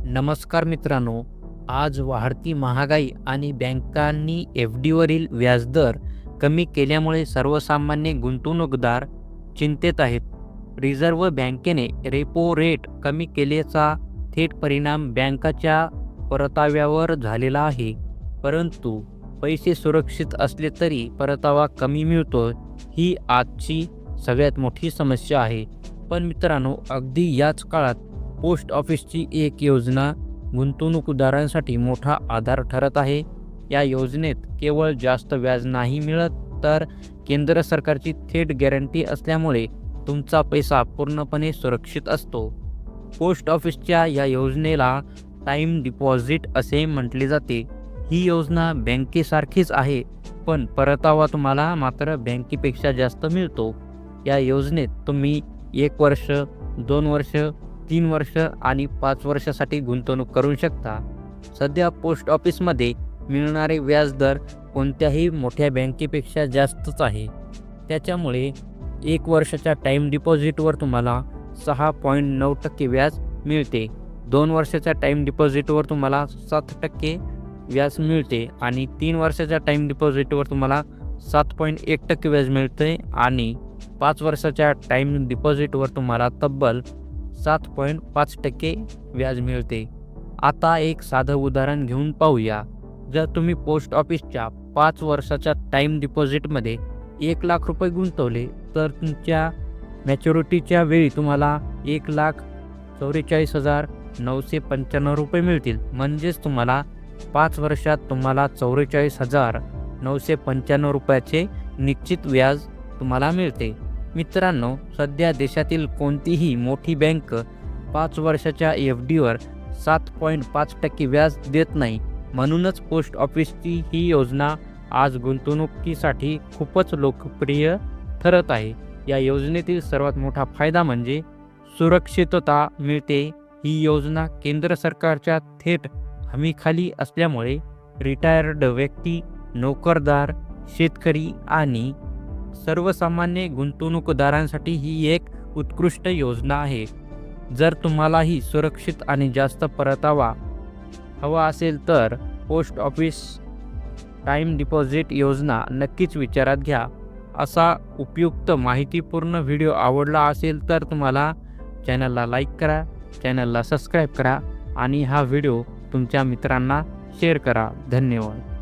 नमस्कार मित्रांनो, आज वाढती महागाई आणि बँकांनी एफ-डीवरील व्याजदर कमी केल्यामुळे सर्वसामान्य गुंतवणूकदार चिंतेत आहेत. रिझर्व्ह बँकेने रेपो रेट कमी केल्याचा थेट परिणाम बँकांच्या परताव्यावर झालेला आहे. परंतु पैसे सुरक्षित असले तरी परतावा कमी मिळतो, ही आजची सगळ्यात मोठी समस्या आहे. पण मित्रांनो, अगदी याच काळात पोस्ट ऑफिसची एक योजना गुंतवणूकदारांसाठी मोठा आधार ठरत आहे. या योजनेत केवळ जास्त व्याज नाही मिळत, तर केंद्र सरकारची थेट गॅरंटी असल्यामुळे तुमचा पैसा पूर्णपणे सुरक्षित असतो. पोस्ट ऑफिसच्या या योजनेला टाईम डिपॉझिट असे म्हटले जाते. ही योजना बँकेसारखीच आहे, पण परतावा तुम्हाला मात्र बँकेपेक्षा जास्त मिळतो. या योजनेत तुम्ही 1 वर्ष, 2 वर्ष, 3 वर्ष आणि 5 वर्षासाठी गुंतवणूक करू शकता. सध्या पोस्ट ऑफिसमध्ये मिळणारे व्याजदर कोणत्याही मोठ्या बँकेपेक्षा जास्तच आहे. त्याच्यामुळे 1 वर्षाच्या टाईम डिपॉझिटवर तुम्हाला 6.9% व्याज मिळते. 2 वर्षाच्या टाईम डिपॉझिटवर तुम्हाला 7% व्याज मिळते आणि 3 वर्षाच्या टाईम डिपॉझिटवर तुम्हाला 7.1% व्याज मिळते आणि 5 वर्षाच्या टाईम डिपॉझिटवर तुम्हाला तब्बल 7.5% व्याज मिळते. आता एक साधं उदाहरण घेऊन पाहूया. जर तुम्ही पोस्ट ऑफिसच्या 5 वर्षाच्या टाईम डिपॉझिटमध्ये 1,00,000 रुपये गुंतवले, तर तुमच्या मॅच्युरिटीच्या वेळी तुम्हाला 1,44,995 रुपये मिळतील. म्हणजेच तुम्हाला 5 वर्षात तुम्हाला 44,995 रुपयाचे निश्चित व्याज तुम्हाला मिळते. मित्रांनो, सध्या देशातील कोणतीही मोठी बँक 5 वर्षाच्या एफ-डीवर 7.5% व्याज देत नाही. म्हणूनच पोस्ट ऑफिसची ही योजना आज गुंतवणुकीसाठी खूपच लोकप्रिय ठरत आहे. या योजनेतील सर्वात मोठा फायदा म्हणजे सुरक्षितता मिळते. ही योजना केंद्र सरकारच्या थेट हमीखाली असल्यामुळे रिटायर्ड व्यक्ती, नोकरदार, शेतकरी आणि सर्वसामान्य गुंतवणूकदारांसाठी ही एक उत्कृष्ट योजना आहे. जर तुम्हालाही सुरक्षित आणि जास्त परतावा हवा असेल तर पोस्ट ऑफिस टाईम डिपॉझिट योजना नक्कीच विचारात घ्या. असा उपयुक्त माहितीपूर्ण व्हिडिओ आवडला असेल तर तुम्हाला चॅनलला लाईक करा, चॅनलला सबस्क्राईब करा आणि हा व्हिडिओ तुमच्या मित्रांना शेअर करा. धन्यवाद.